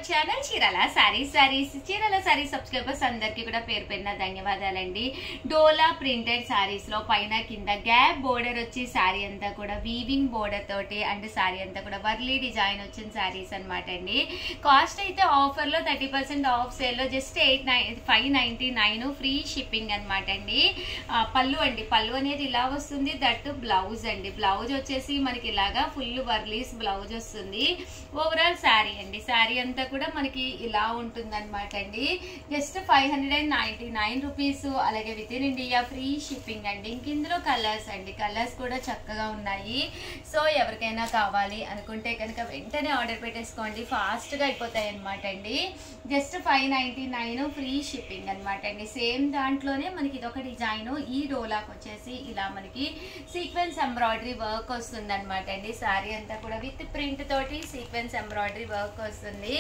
Channel Chirala saris Chirala saris subscribers అందరికీ కూడా పేరు పేరున ధన్యవాదాలండి. డోలా ప్రింటెడ్ సారీస్ లో పైన కింద గ్యాప్ బోర్డర్ వచ్చి సారీ అంతా కూడా వీవింగ్ బోర్డర్ తోటి అండ్ సారీ అంతా కూడా వర్లీ డిజైన్ వచ్చిన సారీస్ అనమాట అండి. కాస్ట్ అయితే ఆఫర్ లో 30% ఆఫ్ సేల్ లో జస్ట్ 599 ఫ్రీ షిప్పింగ్ అనమాట అండి. పళ్ళు అండి, పళ్ళు అనేది ఇలా వస్తుంది. దట్టు బ్లౌజ్ అండి, బ్లౌజ్ వచ్చేసి మనకి ఇలాగా ఫుల్ వర్లీస్ బ్లౌజ్ వస్తుంది. ఓవరాల్ శారీ అండి, శారీ అంతా కూడా మనకి ఇలా ఉంటుంది అనమాట అండి. Just 599 rupees. అలాగే within India free shipping అండి. ఇంక ఇందులో కలర్స్ అండి, కలర్స్ కూడా చక్కగా ఉన్నాయి. సో ఎవరికైనా కావాలి అనుకుంటే కనుక వెంటనే ఆర్డర్ పెట్టేసుకోండి, ఫాస్ట్ గా అయిపోతాయి అనమాట అండి. జస్ట్ 599 ఫ్రీ షిప్పింగ్ అనమాట అండి. సేమ్ దాంట్లోనే మనకి ఇదొక డిజైన్. ఈ డోలాకి వచ్చేసి ఇలా మనకి సీక్వెన్స్ ఎంబ్రాయిడరీ వర్క్ వస్తుంది అనమాట అండి. శారీ అంతా కూడా విత్ ప్రింట్ తోటి సీక్వెన్స్ ఎంబ్రాయిడరీ వర్క్ వస్తుంది.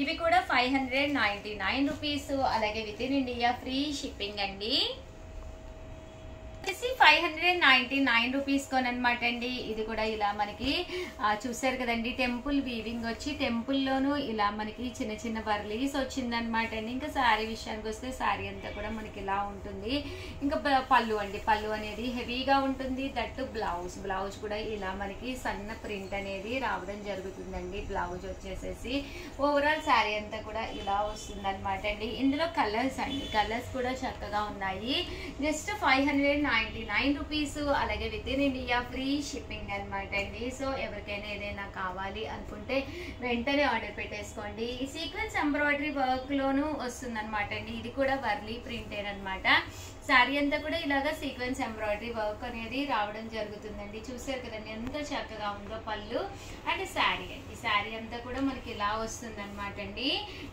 ఇవి కూడా 599 రూపీస్. అలాగే within India free shipping అండి. 599 రూపీస్ కొనమాట అండి. ఇది కూడా ఇలా మనకి చూసారు కదండి, టెంపుల్ వీవింగ్ వచ్చి టెంపుల్ లోను ఇలా మనకి చిన్న చిన్న వర్లీస్ వచ్చిందనమాట అండి. ఇంకా శారీ విషయానికి వస్తే శారీ అంతా కూడా మనకి ఇలా ఉంటుంది. ఇంకా పళ్ళు అండి, పళ్ళు అనేది హెవీగా ఉంటుంది. దట్టు బ్లౌజ్ కూడా ఇలా మనకి సన్న ప్రింట్ అనేది రావడం జరుగుతుందండి. బ్లౌజ్ వచ్చేసేసి ఓవరాల్ శారీ అంతా కూడా ఇలా వస్తుంది అనమాట అండి. ఇందులో కలర్స్ అండి, కలర్స్ కూడా చక్కగా ఉన్నాయి. Just 599 rupees. అలాగే within India free shipping అనమాట అండి. సో ఎవరికైనా ఏదైనా కావాలి అనుకుంటే వెంటనే ఆర్డర్ పెట్టేసుకోండి. ఈ సీక్వెన్స్ ఎంబ్రాయిడరీ వర్క్ లోను వస్తుంది అనమాట అండి. ఇది కూడా వర్లీ ప్రింటెడ్ అనమాట. శారీ అంతా కూడా ఇలాగా సీక్వెన్స్ ఎంబ్రాయిడరీ వర్క్ అనేది రావడం జరుగుతుందండి. చూసారు కదండి ఎంత చక్కగా ఉందో పళ్ళు అండ్ శారీ అండి. శారీ అంతా కూడా మనకి ఇలా వస్తుంది అనమాట అండి.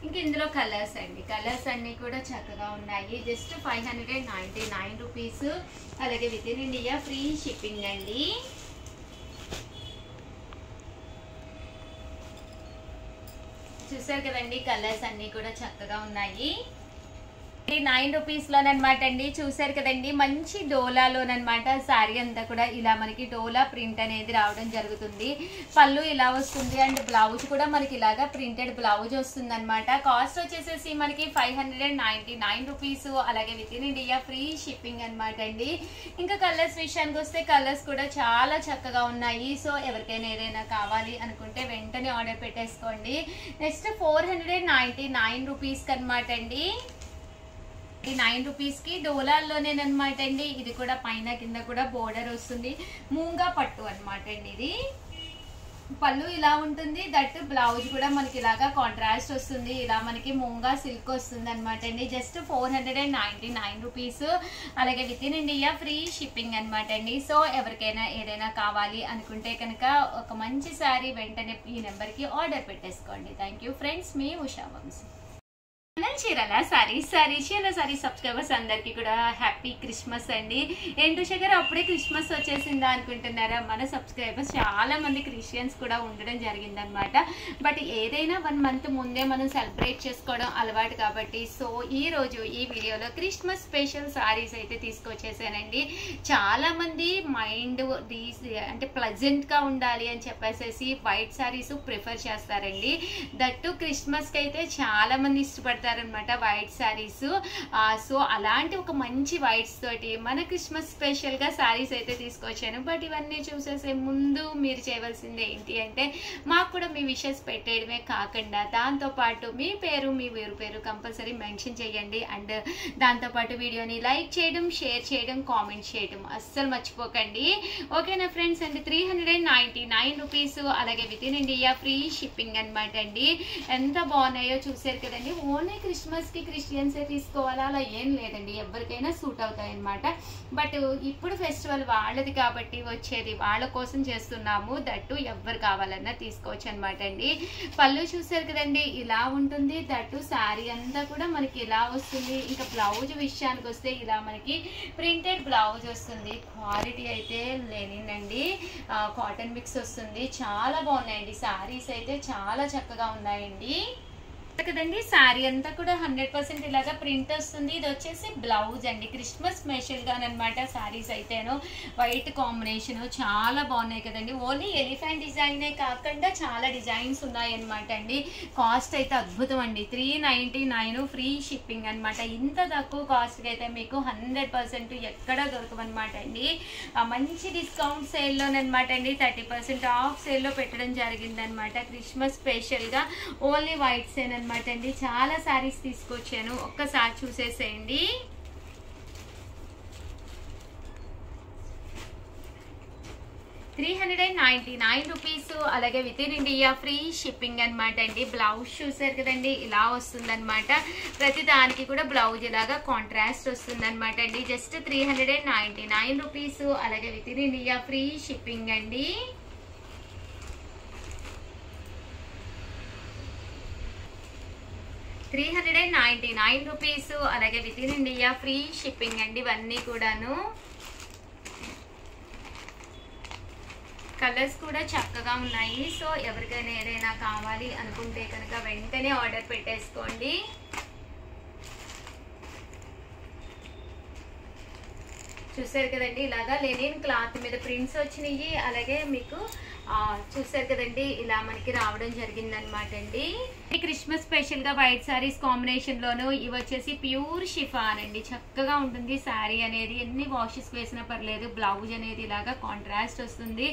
ఇంక ఇందులో కలర్స్ అండి, కలర్స్ అన్ని కూడా చక్కగా ఉన్నాయి. Just 599 rupees. అలాగే within India free shipping అండి. చూసారు కదండి కలర్స్ అన్ని కూడా చక్కగా ఉన్నాయి. 9 రూపీస్ లోనమాట అండి. చూసారు కదండి మంచి డోలాలోనమాట. శారీ అంతా కూడా ఇలా మనకి డోలా ప్రింట్ అనేది రావడం జరుగుతుంది. పళ్ళు ఇలా వస్తుంది అండ్ బ్లౌజ్ కూడా మనకి ఇలాగా ప్రింటెడ్ బ్లౌజ్ వస్తుంది అనమాట. కాస్ట్ వచ్చేసేసి మనకి 599 రూపీస్. అలాగే within India free shipping అనమాట అండి. ఇంకా కలర్స్ విషయానికి వస్తే కలర్స్ కూడా చాలా చక్కగా ఉన్నాయి. సో ఎవరికైనా ఏదైనా కావాలి అనుకుంటే వెంటనే ఆర్డర్ పెట్టేసుకోండి. నెక్స్ట్ 499 రూపీస్కి అనమాట అండి. 9 రూపీస్ కి డోలాల్లోనేనమాట అండి. ఇది కూడా పైన కింద కూడా బోర్డర్ వస్తుంది. మూంగా పట్టు అనమాట అండి. ఇది పళ్ళు ఇలా ఉంటుంది. దట్ బ్లౌజ్ కూడా మనకి ఇలాగా కాంట్రాస్ట్ వస్తుంది. ఇలా మనకి మూంగా సిల్క్ వస్తుంది అనమాట అండి. Just 499 rupees. అలాగే within India free shipping అనమాట అండి. సో ఎవరికైనా ఏదైనా కావాలి అనుకుంటే కనుక ఒక మంచి శారీ వెంటనే ఈ నెంబర్కి ఆర్డర్ పెట్టేసుకోండి. థ్యాంక్ యూ ఫ్రెండ్స్, మీ ఉషా వంశీ. చీరాల సారీ సబ్స్క్రైబర్స్ అందరికి కూడా హ్యాపీ క్రిస్మస్ అండి. ఏంటో శేఖర్ అప్పుడే క్రిస్మస్ వచ్చేసిందా అనుకుంటున్నారా? మన సబ్స్క్రైబర్స్ చాలా మంది క్రిస్టియన్స్ కూడా ఉండడం జరిగిందనమాట. బట్ ఏదైనా 1 మంత్ ముందే మనం సెలబ్రేట్ చేసుకోవడం అలవాటు కాబట్టి సో ఈ రోజు ఈ వీడియోలో క్రిస్మస్ స్పెషల్ సారీస్ అయితే తీసుకొచ్చేసానండి. చాలా మంది మైండ్ అంటే ప్లెజెంట్ గా ఉండాలి అని చెప్పేసి వైట్ సారీస్ ప్రిఫర్ చేస్తారండి. దట్టు క్రిస్మస్ కి అయితే చాలా మంది ఇష్టపడతారు అనమాట వైట్ సారీస్. సో అలాంటి ఒక మంచి వైట్స్ తోటి మన క్రిస్మస్ స్పెషల్ గా సారీస్ అయితే తీసుకొచ్చాను. బట్ ఇవన్నీ చూసేసే ముందు మీరు చేయవలసింది ఏంటి అంటే మాకు కూడా మీ విషెస్ పెట్టేయడమే కాకుండా దాంతో పాటు మీ పేరు మీ ఊరు పేరు కంపల్సరీ మెన్షన్ చేయండి. అండ్ దాంతో పాటు వీడియోని లైక్ చేయడం, షేర్ చేయడం, కామెంట్ చేయడం అస్సలు మర్చిపోకండి. ఓకేనా ఫ్రెండ్స్? And 399 rupees. అలాగే within India free shipping అనమాట అండి. ఎంత బాగున్నాయో చూసారు కదండి. ఓన్లీ క్రిస్మస్ కి క్రిస్టియన్సే తీసుకోవాలా అలా ఏం లేదండి, ఎవరికైనా సూట్ అవుతాయి అనమాట. బట్ ఇప్పుడు ఫెస్టివల్ వాళ్ళది కాబట్టి వచ్చేది వాళ్ళ కోసం చేస్తున్నాము. దట్టు ఎవరు కావాలన్నా తీసుకోవచ్చు అనమాట అండి. పళ్ళు చూసారు కదండి ఇలా ఉంటుంది. దట్టు శారీ అంతా కూడా మనకి ఇలా వస్తుంది. ఇంకా బ్లౌజ్ విషయానికి వస్తే ఇలా మనకి ప్రింటెడ్ బ్లౌజ్ వస్తుంది. క్వాలిటీ అయితే లేనిందండి, కాటన్ మిక్స్ వస్తుంది. చాలా బాగున్నాయండి శారీస్ అయితే, చాలా చక్కగా ఉన్నాయండి. కదండి శారీ అంతా కూడా 100% ఇలాగా ప్రింట్ వస్తుంది. ఇది వచ్చేసి బ్లౌజ్ అండి, క్రిస్మస్ స్పెషల్ గా అనమాట. శారీస్ అయితేను వైట్ కాంబినేషన్ చాలా బాగున్నాయి కదండి. ఓన్లీ ఎలిఫెంట్ డిజైనే కాకుండా చాలా డిజైన్స్ ఉన్నాయి అనమాట అండి. కాస్ట్ అయితే అద్భుతం అండి, 399 ఫ్రీ షిప్పింగ్ అనమాట. ఇంత తక్కువ కాస్ట్కి అయితే మీకు 100% ఎక్కడ దొరకవన్నమాట అండి. మంచి డిస్కౌంట్ సేల్లోనమాట అండి, 30% ఆఫ్ సేల్లో పెట్టడం జరిగిందనమాట. క్రిస్మస్ స్పెషల్గా ఓన్లీ వైట్ సేల్ అనమాట అండి. చాలా శారీస్ తీసుకొచ్చాను, ఒక్కసారి చూసేసేయండి. ₹399, అలాగే within India free shipping అనమాట అండి. బ్లౌజ్ చూసారు కదండి, ఇలా వస్తుంది అనమాట. ప్రతి దానికి కూడా బ్లౌజ్ ఇలాగా కాంట్రాస్ట్ వస్తుంది అనమాట అండి. జస్ట్ ₹399, అలాగే within India free shipping అండి. ₹399, అలాగే within India free shipping అండి. ఇవన్నీ కూడాను కలర్స్ కూడా చక్కగా ఉన్నాయి. సో ఎవరికైనా ఏదైనా కావాలి అనుకుంటే కనుక వెంటనే ఆర్డర్ పెట్టేసుకోండి. చూసారు కదండి, ఇలాగా లెనిన్ క్లాత్ మీద ప్రింట్స్ వచ్చినాయి. అలాగే మీకు చూసారు కదండి, ఇలా మనకి రావడం జరిగిందనమాట అండి. ఈ క్రిస్మస్ స్పెషల్ గా వైట్ సారీస్ కాంబినేషన్ లోను ఇవి వచ్చేసి ప్యూర్ షిఫాన్ అండి. చక్కగా ఉంటుంది శారీ అనేది, ఎన్ని వాషెస్ వేసినా పర్లేదు. బ్లౌజ్ అనేది ఇలాగా కాంట్రాస్ట్ వస్తుంది.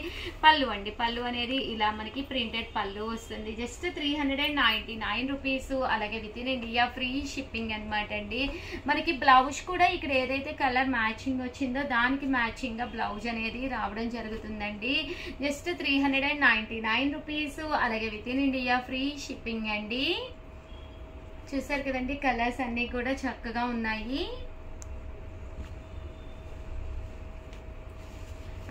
పళ్ళు అండి, పళ్ళు అనేది ఇలా మనకి ప్రింటెడ్ పళ్ళు వస్తుంది. జస్ట్ ₹399, అలాగే within India free shipping అనమాట అండి. మనకి బ్లౌజ్ కూడా ఇక్కడ ఏదైతే కలర్ మ్యాచింగ్ వచ్చిందో దానికి మ్యాచింగ్ గా బ్లౌజ్ అనేది రావడం జరుగుతుందండి. జస్ట్ ₹399, అలాగే within India free shipping అండి. చూసారు కదండి, కలర్స్ అన్ని కూడా చక్కగా ఉన్నాయి.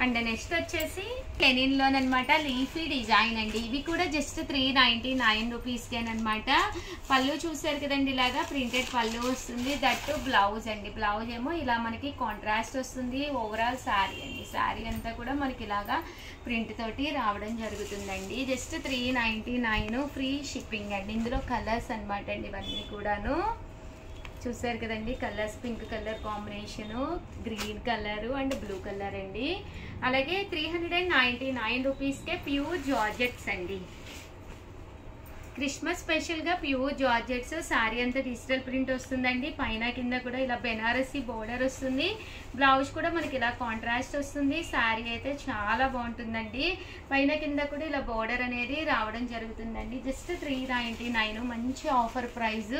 అండ్ నెక్స్ట్ వచ్చేసి లెనిన్ లోనమాట లీఫీ డిజైన్ అండి. ఇవి కూడా జస్ట్ ₹399 అనమాట. పళ్ళు చూసారు కదండి, ఇలాగా ప్రింటెడ్ పళ్ళు వస్తుంది. దట్టు బ్లౌజ్ అండి. బ్లౌజ్ ఏమో ఇలా మనకి కాంట్రాస్ట్ వస్తుంది. ఓవరాల్ శారీ అండి, శారీ అంతా కూడా మనకి ఇలాగా ప్రింట్ తోటి రావడం జరుగుతుందండి. జస్ట్ $399 ఫ్రీ షిప్పింగ్ అండి. ఇందులో కలర్స్ అనమాట అండి ఇవన్నీ కూడాను. చూసారు కదండి, colours pink colour combination, green colour and blue colour అండి. అలాగే ₹399కే ప్యూర్ జార్జెట్స్ అండి. క్రిస్మస్ స్పెషల్ గా ప్యూర్ జార్జెట్స్. శారీ అంతా డిజిటల్ ప్రింట్ వస్తుందండి. పైన కింద కూడా ఇలా బెనారసీ బోర్డర్ వస్తుంది. బ్లౌజ్ కూడా మనకి ఇలా కాంట్రాస్ట్ వస్తుంది. శారీ అయితే చాలా బాగుంటుందండి. పైన కింద కూడా ఇలా బోర్డర్ అనేది రావడం జరుగుతుందండి. జస్ట్ $399, మంచి ఆఫర్ ప్రైస్.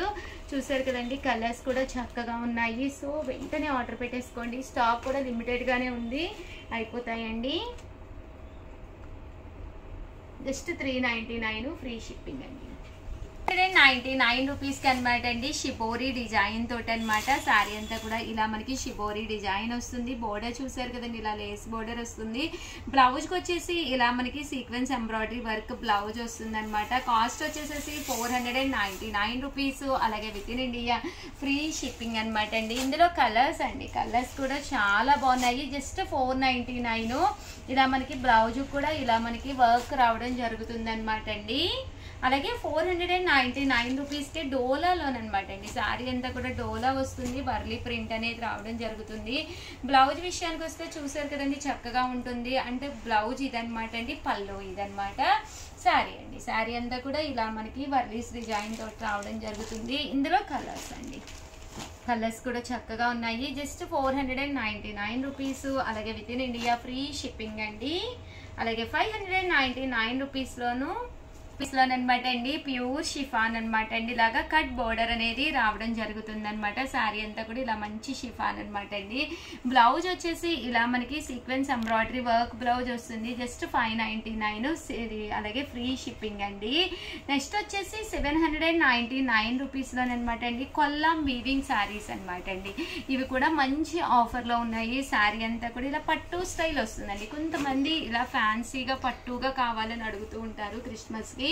చూసారు కదండి, కలర్స్ కూడా చక్కగా ఉన్నాయి. సో వెంటనే ఆర్డర్ పెట్టేసుకోండి. స్టాక్ కూడా లిమిటెడ్ గానే ఉంది, అయిపోతాయండి. జస్ట్ $399 ఫ్రీ షిప్పింగ్ అండి. ₹99 అనమాట అండి. షిబోరీ డిజైన్ తోటి అనమాట. శారీ అంతా కూడా ఇలా మనకి షిబోరీ డిజైన్ వస్తుంది. బోర్డర్ చూసారు కదండి, ఇలా లేస్ బోర్డర్ వస్తుంది. బ్లౌజ్ కి వచ్చేసి ఇలా మనకి సీక్వెన్స్ ఎంబ్రాయిడరీ వర్క్ బ్లౌజ్ వస్తుంది అనమాట. కాస్ట్ వచ్చేసేసి ₹499, అలాగే within India free shipping అనమాట అండి. ఇందులో కలర్స్ అండి, కలర్స్ కూడా చాలా బాగున్నాయి. జస్ట్ $499. ఇలా మనకి బ్లౌజ్ కూడా ఇలా మనకి వర్క్ రావడం జరుగుతుంది అనమాట అండి. అలాగే ₹499కే డోలాలోనమాట అండి. శారీ అంతా కూడా డోలా వస్తుంది. వర్లీ ప్రింట్ అనేది రావడం జరుగుతుంది. బ్లౌజ్ విషయానికి వస్తే చూసారు కదండి, చక్కగా ఉంటుంది. అంటే బ్లౌజ్ ఇదనమాట అండి, పళ్ళు ఇదనమాట. శారీ అండి, శారీ అంతా కూడా ఇలా మనకి వర్లీస్ డిజైన్ తోటి రావడం జరుగుతుంది. ఇందులో కలర్స్ అండి, కలర్స్ కూడా చక్కగా ఉన్నాయి. జస్ట్ ₹499, అలాగే within India free shipping అండి. అలాగే ₹599లోను అనమాట అండి. ప్యూర్ షిఫాన్ అనమాట అండి. ఇలాగా కట్ బోర్డర్ అనేది రావడం జరుగుతుంది అనమాట. శారీ అంతా కూడా ఇలా మంచి షిఫాన్ అనమాట అండి. బ్లౌజ్ వచ్చేసి ఇలా మనకి సీక్వెన్స్ ఎంబ్రాయిడరీ వర్క్ బ్లౌజ్ వస్తుంది. జస్ట్ $599, అలాగే ఫ్రీ షిప్పింగ్ అండి. నెక్స్ట్ వచ్చేసి $799 అండి. కొల్లాం వీవింగ్ శారీస్ అనమాట అండి. ఇవి కూడా మంచి ఆఫర్లో ఉన్నాయి. శారీ అంతా కూడా ఇలా పట్టు స్టైల్ వస్తుందండి. కొంతమంది ఇలా ఫ్యాన్సీగా పట్టుగా కావాలని అడుగుతూ ఉంటారు క్రిస్మస్కి.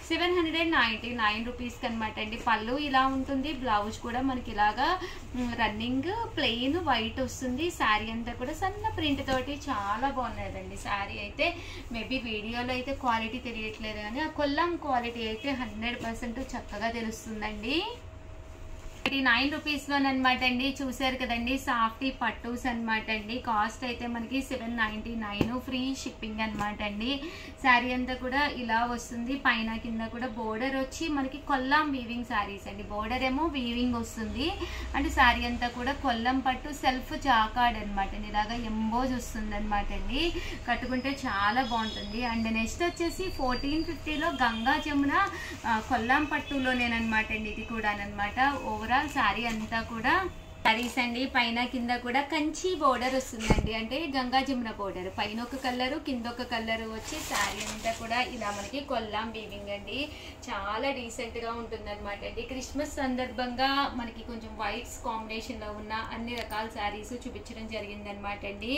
799 రూపీస్కి అనమాట అండి. పళ్ళు ఇలా ఉంటుంది, బ్లౌజ్ కూడా మనకి ఇలాగా రన్నింగ్ ప్లెయిన్ వైట్ వస్తుంది. శారీ అంతా కూడా సన్న ప్రింట్ తోటి చాలా బాగున్నదండి. శారీ అయితే మేబీ వీడియోలో అయితే క్వాలిటీ తెలియట్లేదు కానీ ఆ కొల్లం క్వాలిటీ అయితే 100% చక్కగా తెలుస్తుందండి. 89 రూపీస్లోనమాట అండి. చూసారు కదండి, సాఫ్టీ పట్టూస్ అనమాట అండి. కాస్ట్ అయితే మనకి 799, ఫ్రీ షిప్పింగ్ అనమాట అండి. శారీ అంతా కూడా ఇలా వస్తుంది. పైన కింద కూడా బోర్డర్ వచ్చి మనకి కొల్లం వీవింగ్ శారీస్ అండి. బోర్డర్ ఏమో వీవింగ్ వస్తుంది అంటే శారీ అంతా కూడా కొల్లం పట్టు సెల్ఫ్ జాకార్డ్ అనమాట అండి. ఇలాగా ఎంబోజ్ వస్తుంది అనమాట అండి. కట్టుకుంటే చాలా బాగుంటుంది. అండ్ నెక్స్ట్ వచ్చేసి 1450లో గంగా జమున కొల్లం పట్టులోనేనమాట అండి. ఇది కూడా అనమాట. ఓవరాల్ శారీ అంతా కూడా శారీస్ అండి. పైన కింద కూడా కంచి బోర్డర్ వస్తుందండి. అంటే గంగా జమున బోర్డర్, పైన ఒక కలరు కింద ఒక కలరు వచ్చి శారీ అంతా కూడా ఇలా మనకి కొల్లాం వీవింగ్ అండి. చాలా డీసెంట్ గా ఉంటుంది అనమాట అండి. క్రిస్మస్ సందర్భంగా మనకి కొంచెం వైట్స్ కాంబినేషన్ లో ఉన్న అన్ని రకాల శారీస్ చూపించడం జరిగింది అనమాట అండి.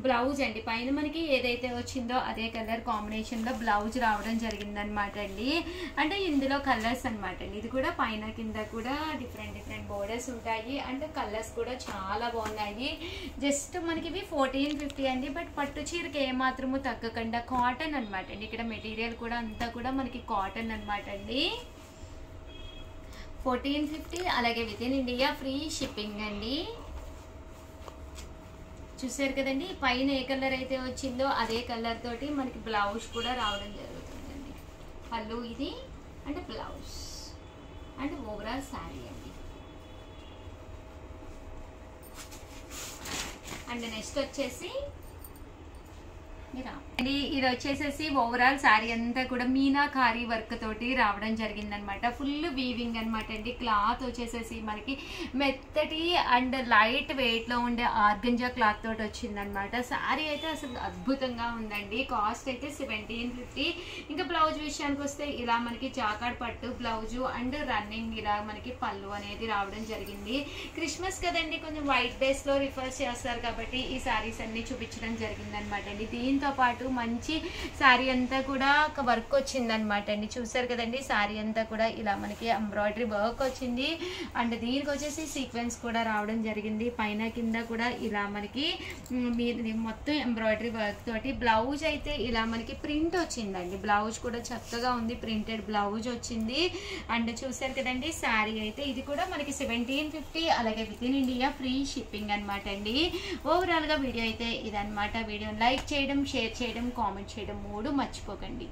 బ్లౌజ్ అండి పైన మనకి ఏదైతే వచ్చిందో అదే కలర్ కాంబినేషన్ లో బ్లౌజ్ రావడం జరిగింది అనమాట అండి. అంటే ఇందులో కలర్స్ అనమాట అండి. ఇది కూడా పైన కింద కూడా డిఫరెంట్ బోర్డర్స్ ఉంటాయి. అంటే కలర్స్ కూడా చాలా బాగున్నాయి. జస్ట్ మనకి ఇవి 1450 అండి. బట్ పట్టు చీరకి ఏమాత్రము తగ్గకుండా కాటన్ అనమాట అండి. ఇక్కడ మెటీరియల్ కూడా అంతా కూడా మనకి కాటన్ అనమాట అండి. 1450, అలాగే within India free shipping అండి. చూసారు కదండి, పైన ఏ కలర్ అయితే వచ్చిందో అదే కలర్ తోటి మనకి బ్లౌజ్ కూడా రావడం జరుగుతుందండి. పళ్ళు ఇది అంటే బ్లౌజ్ అంటే ఓవరాల్ శారీ అండి. అండ్ నెక్స్ట్ వచ్చేసి ఇది వచ్చేసేసి ఓవరాల్ శారీ అంతా కూడా మీనాకారి వర్క్ తోటి రావడం జరిగిందనమాట. ఫుల్ వీవింగ్ అనమాట అండి. క్లాత్ వచ్చేసేసి మనకి మెత్తటి అండ్ లైట్ వెయిట్ లో ఉండే ఆర్గంజా క్లాత్ తోటి వచ్చిందనమాట. శారీ అయితే అసలు అద్భుతంగా ఉందండి. కాస్ట్ అయితే 1750. ఇంకా బ్లౌజ్ విషయానికి వస్తే ఇలా మనకి జాకార్డ్ పట్టు బ్లౌజు అండ్ రన్నింగ్ ఇలా మనకి పళ్ళు అనేది రావడం జరిగింది. క్రిస్మస్ కదండి, కొంచెం వైట్ బేస్ లో రిఫర్ చేస్తారు కాబట్టి ఈ శారీస్ అన్ని చూపించడం జరిగింది అనమాట అండి. దీంతో పాటు మంచి శారీ అంతా కూడా ఒక వర్క్ వచ్చిందనమాట అండి. చూసారు కదండి, శారీ అంతా కూడా ఇలా మనకి ఎంబ్రాయిడరీ వర్క్ వచ్చింది. అండ్ దీనికి వచ్చేసి సీక్వెన్స్ కూడా రావడం జరిగింది. పైన కింద కూడా ఇలా మనకి మొత్తం ఎంబ్రాయిడరీ వర్క్ తోటి. బ్లౌజ్ అయితే ఇలా మనకి ప్రింట్ వచ్చిందండి. బ్లౌజ్ కూడా చక్కగా ఉంది, ప్రింటెడ్ బ్లౌజ్ వచ్చింది. అండ్ చూసారు కదండి, శారీ అయితే ఇది కూడా మనకి 1750, అలాగే within India free shipping అనమాట అండి. ఓవరాల్ గా వీడియో అయితే ఇదనమాట. వీడియోని లైక్ చేయడం, షేర్ చేయడం, కామెంట్ చేయడం 3 మర్చిపోకండి.